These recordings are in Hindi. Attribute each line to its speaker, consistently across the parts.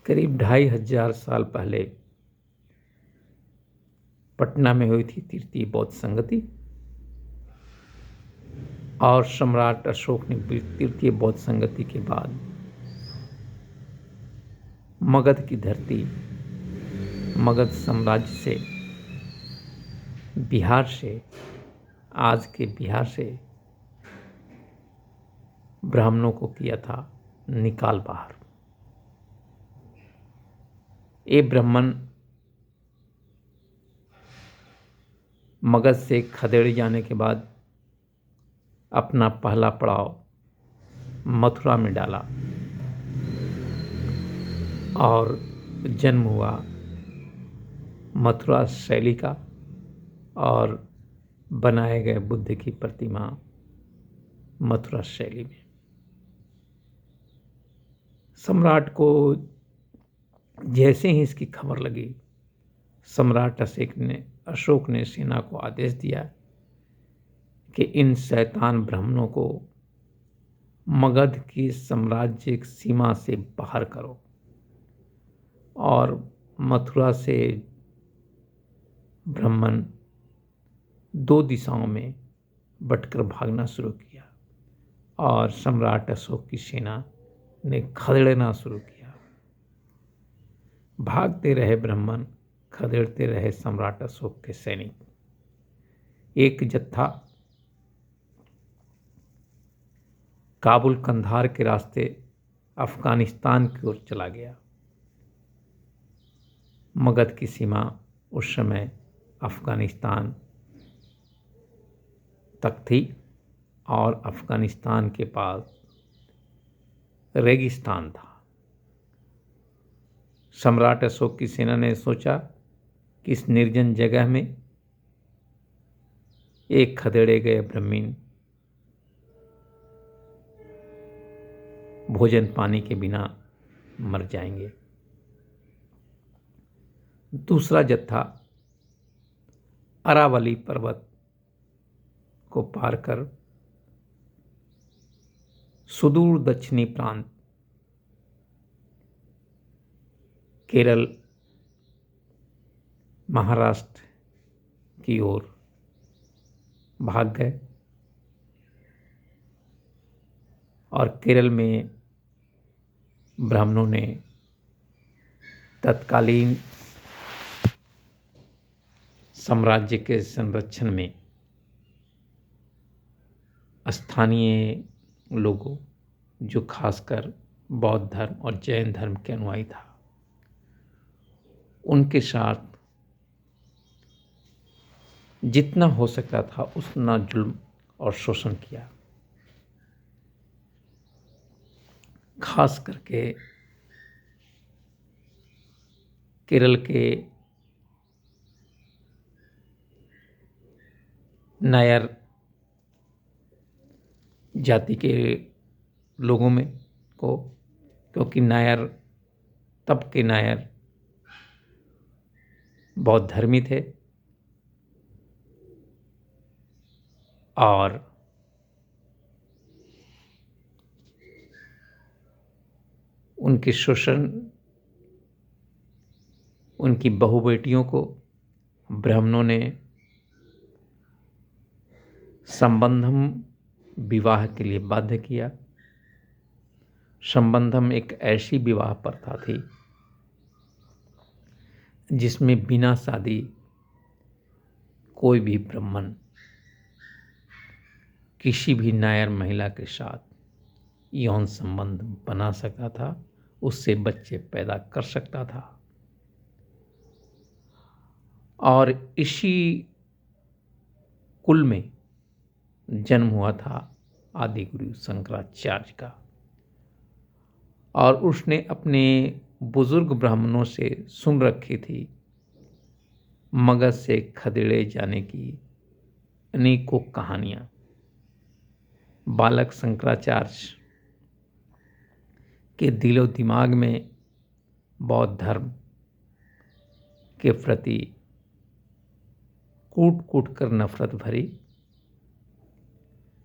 Speaker 1: करीब 2500 साल पहले पटना में हुई थी तृतीय बौद्ध संगति और सम्राट अशोक ने तृतीय बौद्ध संगति के बाद मगध की धरती, मगध साम्राज्य से, बिहार से, आज के बिहार से ब्राह्मणों को किया था निकाल बाहर। ये ब्राह्मण मगध से खदेड़े जाने के बाद अपना पहला पड़ाव मथुरा में डाला और जन्म हुआ मथुरा शैली का और बनाए गए बुद्ध की प्रतिमा मथुरा शैली में। सम्राट को जैसे ही इसकी खबर लगी, सम्राट अशोक ने सेना को आदेश दिया कि इन शैतान ब्राह्मणों को मगध की साम्राज्यिक सीमा से बाहर करो और मथुरा से ब्राह्मण 2 दिशाओं में बटकर भागना शुरू किया और सम्राट अशोक की सेना ने खदेड़ना शुरू किया। भागते रहे ब्राह्मण, खदेड़ते रहे सम्राट अशोक के सैनिक। एक जत्था काबुल कंधार के रास्ते अफगानिस्तान की ओर चला गया। मगध की सीमा उस समय अफगानिस्तान तक थी और अफगानिस्तान के पास रेगिस्तान था। सम्राट अशोक की सेना ने सोचा कि इस निर्जन जगह में एक खदेड़े गए ब्राह्मण भोजन पानी के बिना मर जाएंगे। दूसरा जत्था अरावली पर्वत को पार कर सुदूर दक्षिणी प्रांत केरल, महाराष्ट्र की ओर भाग गए और केरल में ब्राह्मणों ने तत्कालीन साम्राज्य के संरक्षण में स्थानीय लोगों, जो खासकर बौद्ध धर्म और जैन धर्म के अनुयायी था, उनके साथ जितना हो सकता था उतना जुल्म और शोषण किया। खास करके केरल के नायर जाति के लोगों में को, क्योंकि नायर तब के नायर बौद्ध धर्मी थे और उनके शोषण, उनकी बहु बेटियों को ब्राह्मणों ने संबंधम विवाह के लिए बाध्य किया। संबंधम एक ऐसी विवाह प्रथा थी जिसमें बिना शादी कोई भी ब्राह्मण किसी भी नायर महिला के साथ यौन संबंध बना सकता था, उससे बच्चे पैदा कर सकता था। और इसी कुल में जन्म हुआ था आदि गुरु शंकराचार्य का और उसने अपने बुजुर्ग ब्राह्मणों से सुन रखी थी मगध से खदेड़े जाने की अनेकों कहानियाँ। बालक शंकराचार्य के दिलो दिमाग में बौद्ध धर्म के प्रति कूट कूट कर नफरत भरी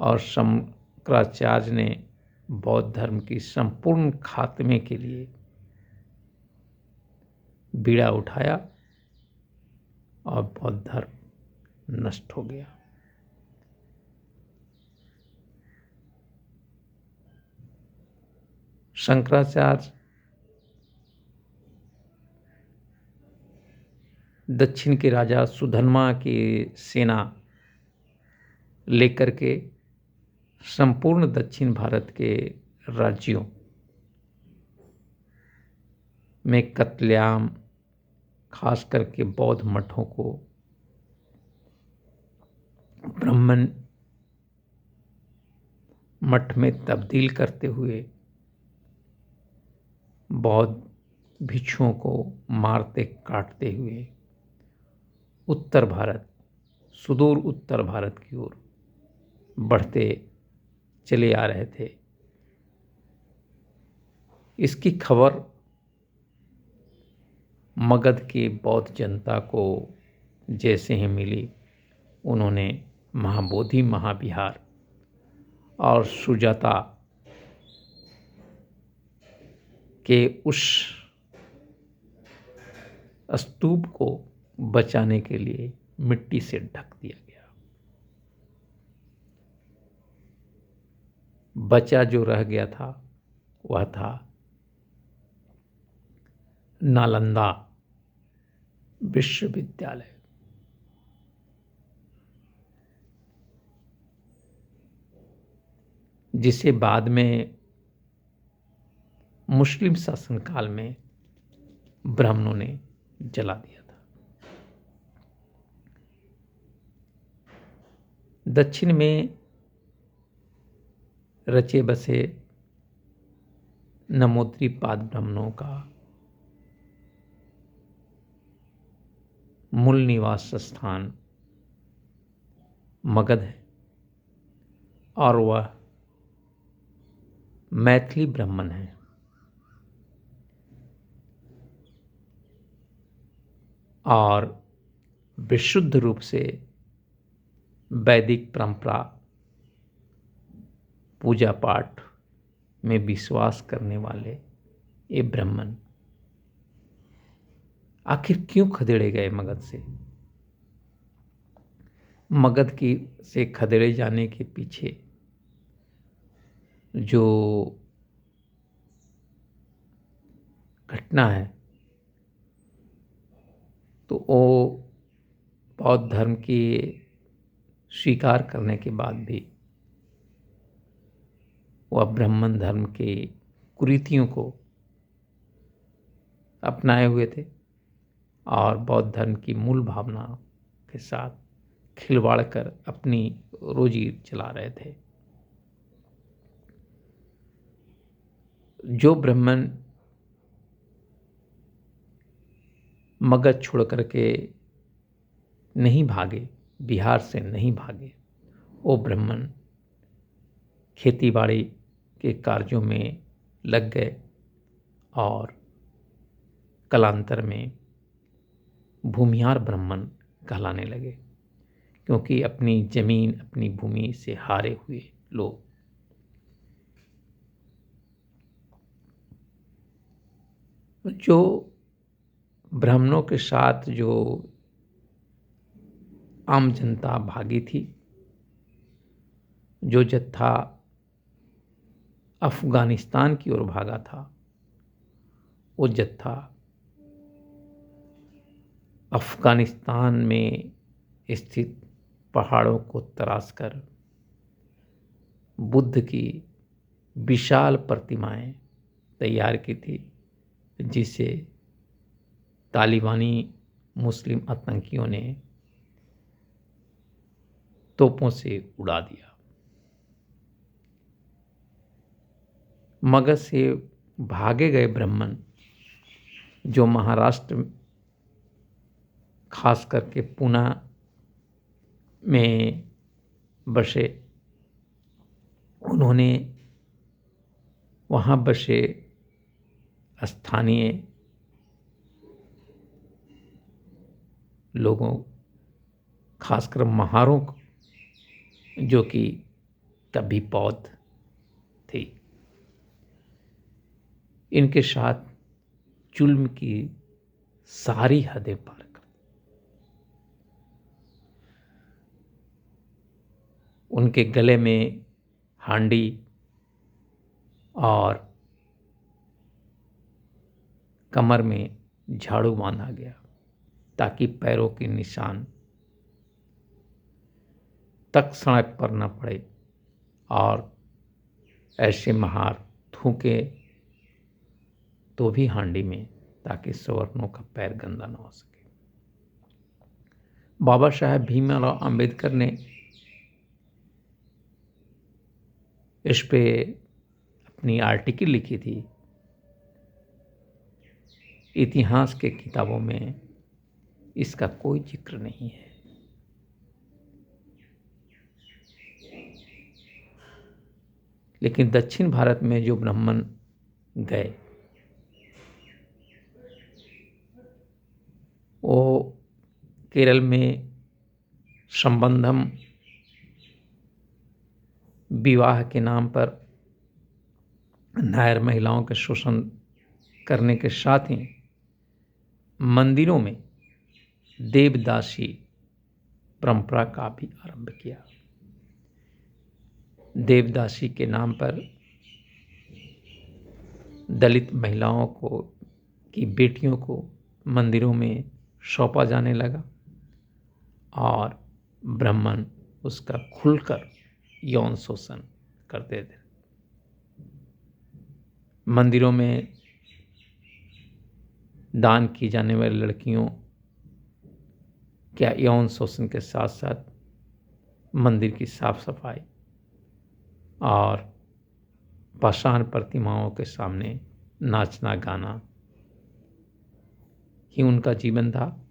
Speaker 1: और शंकराचार्य ने बौद्ध धर्म की संपूर्ण खात्मे के लिए बीड़ा उठाया और बौद्ध धर्म नष्ट हो गया। शंकराचार्य दक्षिण के राजा सुधर्मा की सेना लेकर के संपूर्ण दक्षिण भारत के राज्यों में कत्लेआम, खास करके बौद्ध मठों को ब्राह्मण मठ में तब्दील करते हुए बौद्ध भिक्षुओं को मारते काटते हुए उत्तर भारत, सुदूर उत्तर भारत की ओर बढ़ते चले आ रहे थे। इसकी खबर मगध की बौद्ध जनता को जैसे ही मिली, उन्होंने महाबोधि महाविहार और सुजाता के उस स्तूप को बचाने के लिए मिट्टी से ढक दिया गया। बचा जो रह गया था वह था नालंदा विश्वविद्यालय। जिसे बाद में मुस्लिम शासनकाल में ब्राह्मणों ने जला दिया था। दक्षिण में रचे बसे नमोद्रीपाद ब्राह्मणों का मूल निवास स्थान मगध है और वह मैथिली ब्राह्मण है। और विशुद्ध रूप से वैदिक परंपरा, पूजा पाठ में विश्वास करने वाले ये ब्राह्मण आखिर क्यों खदेड़े गए मगध से? मगध की से खदेड़े जाने के पीछे जो घटना है तो वो बौद्ध धर्म की स्वीकार करने के बाद भी वह ब्राह्मण धर्म के कुरीतियों को अपनाए हुए थे और बौद्ध धर्म की मूल भावना के साथ खिलवाड़ कर अपनी रोजी चला रहे थे। जो ब्राह्मण मगध छोड़ करके नहीं भागे, बिहार से नहीं भागे, वो ब्राह्मण खेतीबाड़ी के कार्यों में लग गए और कालांतर में भूमिहार ब्राह्मण कहलाने लगे, क्योंकि अपनी जमीन, अपनी भूमि से हारे हुए लोग। जो ब्राह्मणों के साथ जो आम जनता भागी थी, जो जत्था अफगानिस्तान की ओर भागा था, वो जत्था अफगानिस्तान में स्थित पहाड़ों को तराश कर बुद्ध की विशाल प्रतिमाएं तैयार की थी, जिसे तालिबानी मुस्लिम आतंकियों ने तोपों से उड़ा दिया। मगध से भागे गए ब्राह्मण जो महाराष्ट्र, खास करके पुणे में बसे, उन्होंने वहाँ बसे स्थानीय लोगों, खासकर महारों जो कि कभी बौद्ध थे, इनके साथ जुल्म की सारी हदें पार कर। उनके गले में हांडी और कमर में झाड़ू बांधा गया ताकि पैरों के निशान तक सड़क पर न पड़े और ऐसे महार थूके तो भी हांडी में, ताकि सवर्णों का पैर गंदा न हो सके। बाबा साहेब भीमराव अंबेडकर ने इस पे अपनी आर्टिकल लिखी थी। इतिहास के किताबों में इसका कोई जिक्र नहीं है। लेकिन दक्षिण भारत में जो ब्राह्मण गए वो केरल में संबंधम विवाह के नाम पर नायर महिलाओं के शोषण करने के साथ ही मंदिरों में देवदासी परंपरा का भी आरंभ किया। देवदासी के नाम पर दलित महिलाओं को की बेटियों को मंदिरों में सौंपा जाने लगा और ब्राह्मण उसका खुलकर यौन शोषण करते थे। मंदिरों में दान की जाने वाली लड़कियों क्या यौन शोषण के साथ साथ मंदिर की साफ सफाई और पाषाण प्रतिमाओं के सामने नाचना गाना ही उनका जीवन था।